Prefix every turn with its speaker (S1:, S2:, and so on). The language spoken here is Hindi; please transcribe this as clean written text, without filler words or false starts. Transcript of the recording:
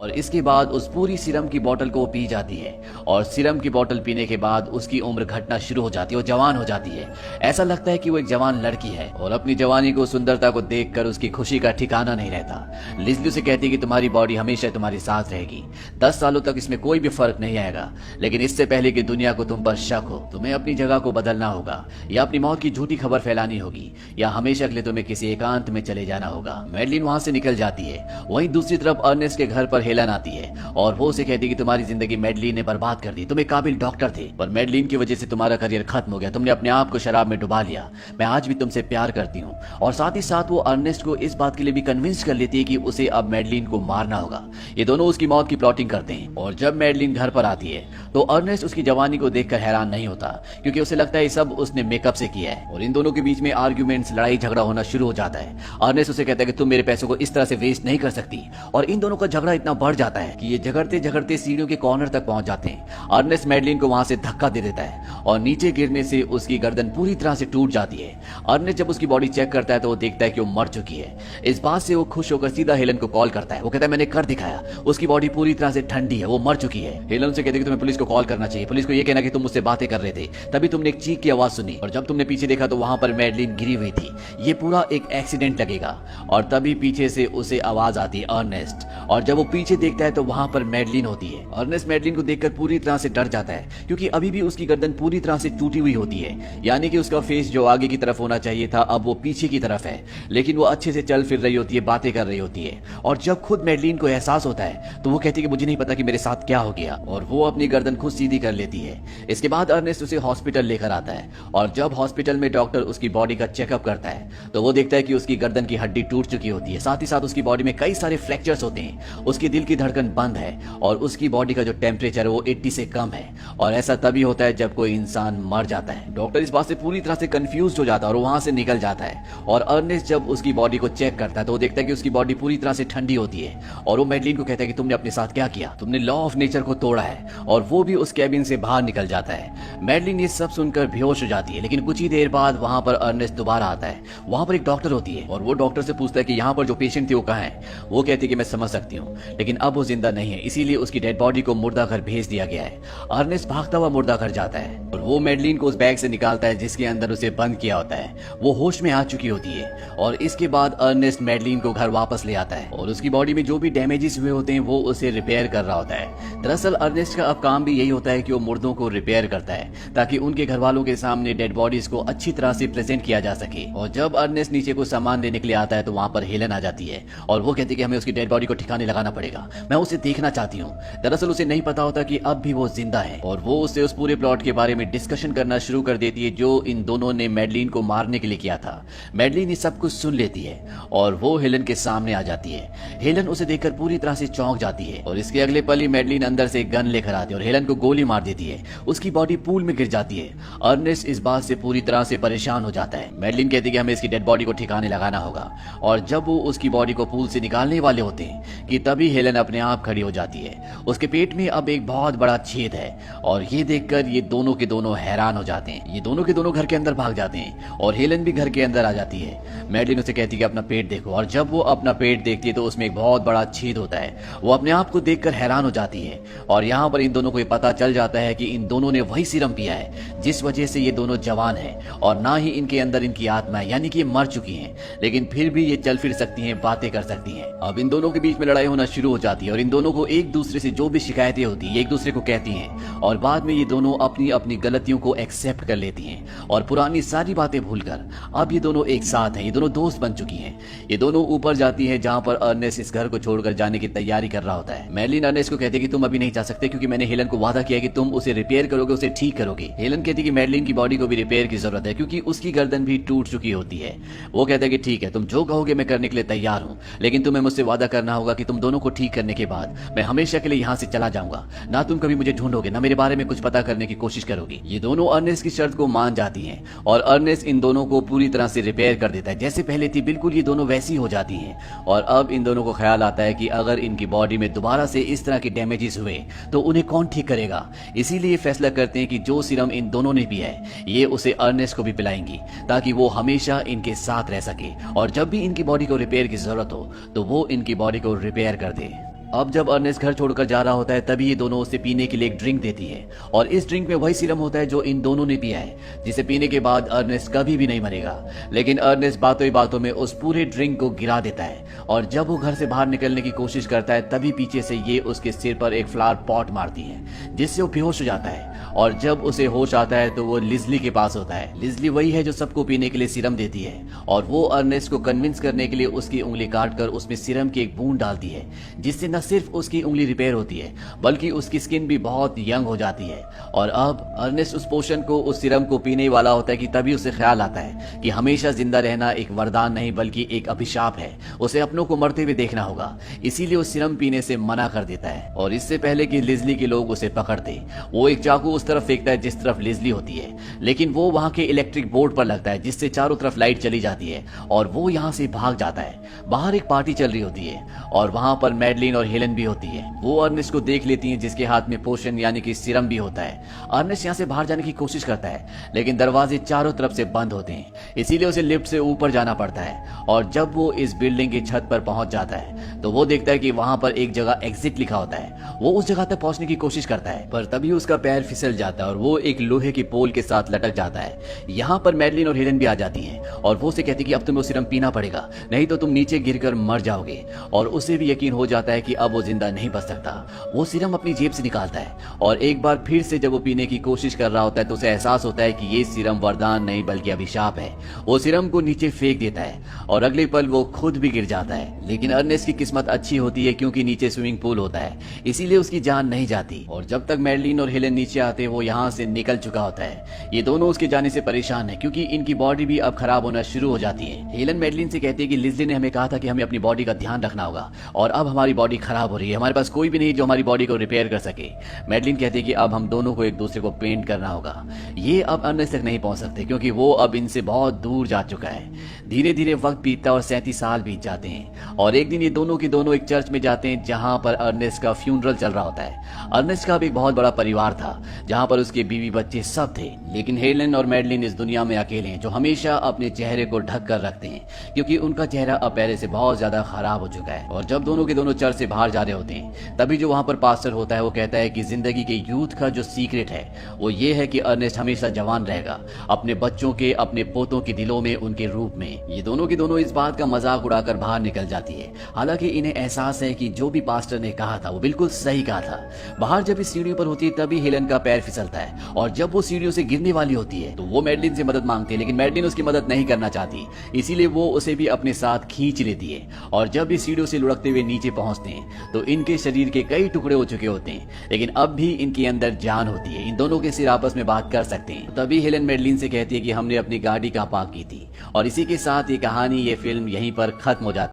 S1: और इसके बाद उस पूरी सीरम की बोतल को वो पी जाती है। और सीरम की बोतल पीने के बाद उसकी उम्र घटना शुरू हो जाती है, वो जवान हो जाती है। ऐसा लगता है कि वो एक जवान लड़की है और अपनी जवानी को, सुंदरता को देखकर उसकी खुशी का ठिकाना नहीं रहता। लिज़ली उसे कहती है कि तुम्हारी बॉडी हमेशा तुम्हारे साथ रहेगी, 10 सालों तक इसमें कोई भी फर्क नहीं आएगा, लेकिन इससे पहले कि दुनिया को तुम पर शक हो, तुम्हें अपनी जगह को बदलना होगा, या अपनी मौत की झूठी खबर फैलानी होगी, या हमेशा के लिए तुम्हें किसी एकांत में चले जाना होगा। मैडलिन वहां से निकल जाती है। वहीं दूसरी तरफ अर्नेस्ट के घर पर हेलन आती है और वो उसे कहती है कि तुम्हारी जिंदगी मैडलिन ने बर्बाद कर दी, तुम एक काबिल डॉक्टर थे, पर मैडलिन की वजह से तुम्हारा करियर खत्म हो गया, तुमने अपने आप को शराब में डुबा लिया, मैं आज भी तुमसे प्यार करती हूँ। और साथ ही साथ वो अर्नेस्ट को इस बात के लिए भी कन्विंस कर लेती है कि उसे अब मैडलिन को मारना होगा। ये दोनों उसकी मौत की प्लॉटिंग करते हैं। और जब मैडलिन घर पर आती है तो अर्नेस्ट उसकी जवानी को देखकर हैरान नहीं होता, क्योंकि उसे लगता है ये सब उसने मेकअप से किया है। और इन दोनों के बीच में आर्ग्यूमेंट्स, लड़ाई झगड़ा होना शुरू हो जाता है। अर्नेस्ट उसे कहता है कि तुम मेरे पैसों को इस तरह से वेस्ट नहीं कर सकती। और इन दोनों का झगड़ा इतना बढ़ जाता है कि ये झगड़ते झगड़ते सीढ़ियों के कॉर्नर तक पहुंच जाते हैं। अर्नेस्ट मैडलिन को वहां से धक्का दे देता है और नीचे गिरने से उसकी गर्दन पूरी तरह से टूट जाती है। अर्नेस्ट जब उसकी बॉडी चेक करता है तो वो देखता है कि वो मर चुकी है। इस बात से वो खुश होकर सीधा हेलन को कॉल करता है। वो कहता है मैंने कर दिखाया, उसकी बॉडी पूरी तरह से ठंडी है, वो मर चुकी है। हेलन से कहती है कि तुम्हें पुलिस को कॉल करना चाहिए, पुलिस को ये कहना कि तुम मुझसे बातें कर रहे थे, तभी तुमने एक चीख की आवाज सुनी और जब तुमने पीछे देखा तो वहां पर मैडलिन गिरी हुई थी, ये पूरा एक एक्सीडेंट लगेगा। और तभी पीछे से उसे आवाज आती है अर्नेस्ट, और जब वो पीछे देखता है तो वहां पर मैडलिन होती है। अर्नेस्ट मैडलिन को देखकर पूरी तरह से डर जाता है, क्योंकि अभी भी उसकी गर्दन पूरी तरह से टूटी हुई होती है, यानी कि उसका फेस जो आगे की तरफ होना चाहिए था अब वो पीछे की तरफ है। लेकिन वो अच्छे से चल फिर रही होती है, बातें कर रही होती है। और जब खुद मैडलिन को एहसास होता है तो वो कहती है कि मुझे नहीं पता कि मेरे साथ क्या हो गया, और वो अपनी गर्दन खुद सीधी कर लेती है। इसके बाद अर्नेस्ट उसे हॉस्पिटल लेकर आता है और जब हॉस्पिटल में डॉक्टर उसकी बॉडी का चेकअप करता है तो वो देखता है कि उसकी गर्दन की हड्डी टूट चुकी होती है, साथ ही साथ उसकी बॉडी में कई सारे फ्रैक्चर्स होते हैं, उसकी दिल की धड़कन बंद है और उसकी बॉडी का जो टेम्परेचर है वो 80 से कम है। और ऐसा तभी होता है जब कोई इंसान मर जाता है। डॉक्टर इस बात से पूरी तरह से कंफ्यूज हो जाता है और वहां से निकल जाता है। और अर्नेस्ट जब उसकी बॉडी को चेक करता है तो वो देखता है कि उसकी बॉडी पूरी तरह से ठंडी होती है। और वो मैडलिन को कहता है कि तुमने अपने साथ क्या किया, तुमने लॉ ऑफ नेचर को तोड़ा है। और वो भी उस कैबिन से बाहर निकल जाता है। मैडलिन ये सब सुनकर बेहोश हो जाती है, लेकिन कुछ ही देर बाद वहां पर अर्नेस्ट दोबारा आता है। वहां पर एक डॉक्टर होती है और वो डॉक्टर से पूछता है कि यहाँ पर जो पेशेंट थे वो कहाँ है। वो कहती है कि मैं समझ सकती हूँ, लेकिन अब वो जिंदा नहीं है, इसीलिए उसकी डेड बॉडी को मुर्दा घर भेज दिया गया है। अर्नेस्ट भागता हुआ मुर्दा घर जाता है और वो मैडलिन को उस बैग से निकालता है जिसके अंदर उसे बंद किया होता है। वो होश में आ चुकी होती है और इसके बाद अर्नेस्ट मैडलिन को घर वापस ले आता है और उसकी बॉडी में जो भी डैमेजेस हुए होते हैं वो उसे रिपेयर कर रहा होता है। दरअसल अर्नेस्ट का अब काम भी यही होता है कि वो मुर्दों को रिपेयर करता है ताकि उनके घर वालों के सामने डेड बॉडीज को अच्छी तरह से प्रेजेंट किया जा सके। और जब अर्नेस्ट नीचे को सामान लेने के लिए आता है तो वहां पर हेलन आ जाती है और वो कहती है कि हमें उसकी डेड बॉडी को ठिकाने लगाना पड़ेगा, मैं उसे देखना चाहती हूँ। दरअसल उसे नहीं पता होता कि अब भी वो जिंदा है और वो उससे उस पूरे प्लॉट के बारे में डिस्कशन करना शुरू कर देती है जो इन दोनों ने मैडलिन को मारने के लिए किया था। मैडलिन ये सब कुछ सुन लेती है और वो हेलन के सामने आ जाती है। हेलन उसे देखकर पूरी तरह से चौंक जाती है और इसके अगले पल ही मैडलिन अंदर से एक गन लेकर आती है और हेलन को गोली मार देती है। उसकी बॉडी पूल में गिर जाती है। अर्नेस्ट इस बात से पूरी तरह से परेशान हो जाता है। मैडलिन कहती है कि हमें इसकी डेड बॉडी को ठिकाने लगाना होगा और जब वो उसकी बॉडी को पूल से निकालने वाले होते हैं कि तभी हेलन अपने आप खड़ी हो जाती है। उसके पेट में अब एक बहुत बड़ा छेद है और ये देखकर ये दोनों के दोनों हैरान हो जाते हैं। ये दोनों के दोनों घर के अंदर भाग जाते हैं और हेलन भी घर के अंदर आ जाती है। मैडलिन उसे कहती है कि अपना पेट देखो और जब वो अपना पेट देखती है तो उसमें एक बहुत बड़ा छेद होता है। वो अपने आप को देखकर हैरान हो जाती है और यहाँ पर इन दोनों को ये पता चल जाता है कि इन दोनों ने वही सीरम पिया है जिस वजह से ये दोनों जवान हैं और ना ही इनके अंदर इनकी आत्मा है, यानी कि ये मर चुकी हैं, लेकिन फिर भी ये चल फिर सकती हैं, बातें कर सकती हैं। अब इन दोनों के बीच में लड़ाई होना शुरू हो जाती है और इन दोनों को एक दूसरे से जो भी शिकायतें होती है एक दूसरे को कहती हैं और बाद में ये दोनों अपनी अपनी गलतियों को एक्सेप्ट कर लेती हैं और पुरानी सारी बातें भूलकर अब ये दोनों एक साथ हैं, ये दोनों दोस्त बन चुकी हैं। ये दोनों ऊपर जाती है जहां पर अर्नेस्ट इस घर को छोड़कर जाने की तैयारी कर रहा होता है। मैडलिन अर्नेस्ट को कहती है कि तुम अभी नहीं जा सकते क्योंकि मैंने हेलन को वादा किया कि तुम उसे रिपेयर करोगे, उसे ठीक करोगे। हेलन कहती है कि मैडलिन की बॉडी को भी रिपेयर की जरूरत है क्योंकि उसकी गर्दन भी टूट चुकी होती है। वो कहता है कि ठीक है, तुम जो कहोगे मैं करने के लिए तैयार हूँ, लेकिन तुम्हें मुझसे वादा करना होगा कि तुम दोनों को ठीक करने के बाद मैं हमेशा के लिए यहाँ से चला जाऊंगा, ना तुम कभी मुझे ढूंढोगे ना मेरे बारे में कुछ पता करने की कोशिश करोगी। ये दोनों अर्नेस्ट की शर्त को मान जाती हैं और अर्नेस्ट इन दोनों को पूरी तरह से रिपेयर कर देता है, जैसे पहले थी बिल्कुल ये दोनों वैसी हो जाती हैं। और अब इन दोनों को ख्याल आता है कि अगर इनकी बॉडी में दोबारा से इस तरह के डैमेजेस हुए तो उन्हें कौन ठीक करेगा। इसीलिए फैसला करते हैं कि जो सीरम इन दोनों ने पिया है ये उसे अर्नेस्ट को भी पिलाएंगी ताकि वो हमेशा इनके साथ रह सके और जब भी इनकी बॉडी को रिपेयर की जरूरत हो तो वो इनकी बॉडी को रिपेयर कर दे। अब जब अर्नेस्ट घर छोड़कर जा रहा होता है तभी ये दोनों उसे पीने के लिए एक ड्रिंक देती है और इस ड्रिंक में वही सीरम होता है जो इन दोनों ने पिया है, जिसे पीने के बाद अर्नेस्ट कभी भी नहीं मरेगा। लेकिन अर्नेस्ट बातों ही बातों में उस पूरे ड्रिंक को गिरा देता है और जब वो घर से बाहर निकलने की कोशिश करता है तभी पीछे से ये उसके सिर पर एक फ्लावर पॉट मारती है जिससे वो बेहोश हो जाता है। और जब उसे होश आता है तो वो लिजली के पास होता है। लिजली वही है जो सबको पीने के लिए सीरम देती है और वो अर्नेस्ट को कन्विंस करने के लिए उसकी उंगली काटकर उसमें सीरम की एक बूंद डालती है, जिससे न सिर्फ उसकी उंगली रिपेयर होती है बल्कि उसकी स्किन भी बहुत यंग हो जाती है। और अब अर्नेस्ट उस पोशन को, उस सीरम को पीने वाला होता है कि तभी उसे ख्याल आता है कि हमेशा जिंदा रहना एक वरदान नहीं बल्कि एक अभिशाप है। उसे अपनों को मरते हुए देखना होगा, इसीलिए वो सीरम पीने से मना कर देता है। और इससे पहले कि लिजली के लोग उसे पकड़ते, वो एक चाकू उस तरफ फेंकता है जिस तरफ लिजली होती है, लेकिन वो वहां के इलेक्ट्रिक बोर्ड पर लगता है जिससे चारों तरफ लाइट चली जाती है और वो यहाँ से भाग जाता है। बाहर एक पार्टी चल रही होती है और वहां पर मैडलिन और हेलन भी होती है। वो अर्नेस्ट को देख लेती हैं जिसके हाथ में पोशन यानी कि सीरम भी होता है। अर्नेस्ट यहाँ से बाहर जाने की कोशिश करता है लेकिन दरवाजे चारों तरफ से बंद होते हैं, इसीलिए उसे लिफ्ट से ऊपर जाना पड़ता है। और जब वो इस बिल्डिंग की छत पर पहुंच जाता है तो वो देखता है कि वहां पर एक जगह एग्जिट लिखा होता है। वो उस जगह तक पहुंचने की कोशिश करता है पर तभी उसका पैर फिसल जाता है और वो एक लोहे की पोल के साथ लटक जाता है। यहाँ पर मैडलिन और हेलन भी आ जाती हैं और वो उसे कहती है कि अब तुम्हें वो सीरम पीना पड़ेगा, नहीं तो तुम नीचे गिरकर मर जाओगे। और उसे भी यकीन हो जाता है कि अब वो जिंदा नहीं बच सकता। वो सीरम अपनी जेब से निकालता है और एक बार फिर से जब वो पीने की कोशिश कर रहा होता है तो उसे एहसास होता है कि ये सीरम वरदान नहीं बल्कि अभिशाप है। वो सीरम को नीचे फेंक देता है और अगले पल वो खुद भी गिर जाता है। लेकिन अर्नेस्ट की किस्मत अच्छी होती है क्योंकि नीचे स्विमिंग पूल होता है, इसीलिए उसकी जान नहीं जाती। और जब तक मैडलिन और हेलन नीचे आते वो यहाँ से निकल चुका होता है। ये दोनों उसके जाने से परेशान है क्योंकि इनकी बॉडी भी अब खराब होना शुरू हो जाती है। हेलन मैडलिन से कहती है कि लिजली ने हमें कहा था कि हमें अपनी बॉडी का ध्यान रखना होगा और अब हमारी बॉडी खराब हो रही है, हमारे पास कोई भी नहीं जो हमारी बॉडी को रिपेयर कर सके। मैडलिन कहती है कि अब हम दोनों को एक दूसरे को पेंट करना होगा। ये अब अर्नेस्ट तक नहीं पहुंच सकते क्योंकि वो अब इनसे बहुत दूर जा चुका है। धीरे धीरे वक्त बीतता और 37 साल बीत जाते हैं और एक दिन ये दोनों के दोनों एक चर्च में जाते हैं जहां पर अर्नेस्ट का फ्यूनरल चल रहा होता है। अर्नेस्ट का अब एक बहुत बड़ा परिवार था जहां पर उसके बीवी बच्चे सब थे, लेकिन हेलन और मैडलिन इस दुनिया में अकेले हैं जो हमेशा अपने चेहरे को ढक कर रखते हैं क्योंकि उनका चेहरा अब पहले से बहुत ज्यादा खराब हो चुका है। और जब दोनों के दोनों चर्च से बाहर जा रहे होते हैं तभी जो वहां पर पास्टर होता है वो कहता है कि जिंदगी के यूथ का जो सीक्रेट है वो ये है कि अर्नेस्ट हमेशा जवान रहेगा, अपने बच्चों के, अपने पोतों के दिलों में, उनके रूप में। ये दोनों के दोनों इस बात का मजाक उड़ाकर बाहर निकल जाती है। हालांकि इन्हें एहसास है कि जो भी पास्टर ने कहा था वो बिल्कुल सही कहा था। बाहर जब इस सीढ़ियों पर होती है तभी हेलन का पैर फिसलता है और जब वो सीढ़ियों से गिरने वाली होती है तो वो मैडलिन से मदद मांगती है, लेकिन मैडलिन उसकी मदद नहीं करना चाहती, इसीलिए वो उसे भी अपने साथ खींच लेती है। और जब इस सीढ़ियों से लुढ़कते हुए नीचे पहुंचते हैं तो इनके शरीर के कई टुकड़े हो चुके होते हैं, लेकिन अब भी इनके अंदर जान होती है। इन दोनों के सिर आपस में बात कर सकते हैं। तभी हेलन मैडलिन से कहती है कि हमने अपनी गाड़ी कहाँ पार्क की थी। और इसी के साथ ये कहानी, ये फिल्म यहीं पर खत्म हो जाती है।